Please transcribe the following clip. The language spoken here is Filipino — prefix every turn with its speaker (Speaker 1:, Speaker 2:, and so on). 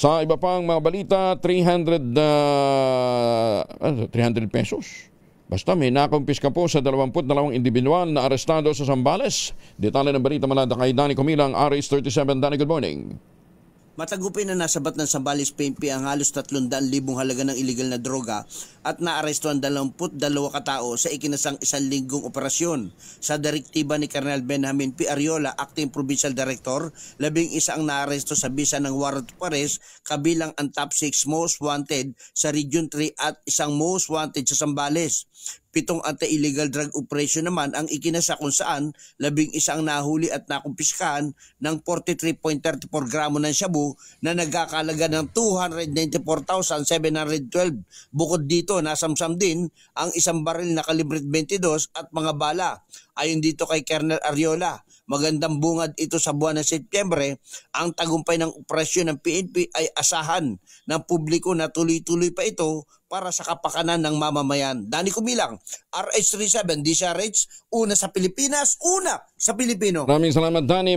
Speaker 1: Sa iba pang mga balita, 300 pesos. Basta may nakumpiska po sa 22 individual na arestado sa Zambales. Detalye ng balita mula kay Danny Comilang, RH37. Danny, good morning.
Speaker 2: Matagupin na nasabat ng Zambales PNP ang halos 300,000 halaga ng illegal na droga at naaresto ang 22 katao sa ikinasang 1 linggong operasyon. Sa direktiba ni Colonel Benjamin P. Ariola, Acting Provincial Director, 11 ang naaresto sa bisa ng warrant of arrest, kabilang ang top 6 most wanted sa Region 3 at isang most wanted sa Zambales. 7 anti-illegal drug operation naman ang ikinasa kung saan 11 ang nahuli at nakumpiskahan ng 43.34 gramo ng shabu na nagkakalaga ng 294,712. Bukod dito, nasamsam din ang isang baril na kalibre 22 at mga bala. Ayon dito kay Colonel Ariola, magandang bungad ito sa buwan ng Setyembre. Ang tagumpay ng operasyon ng PNP ay asahan ng publiko na tuloy-tuloy pa ito para sa kapakanan ng mamamayan. Danny Kumilang, RH37, DZRH, una sa Pilipinas, una sa Pilipino.
Speaker 1: Maraming salamat, Danny.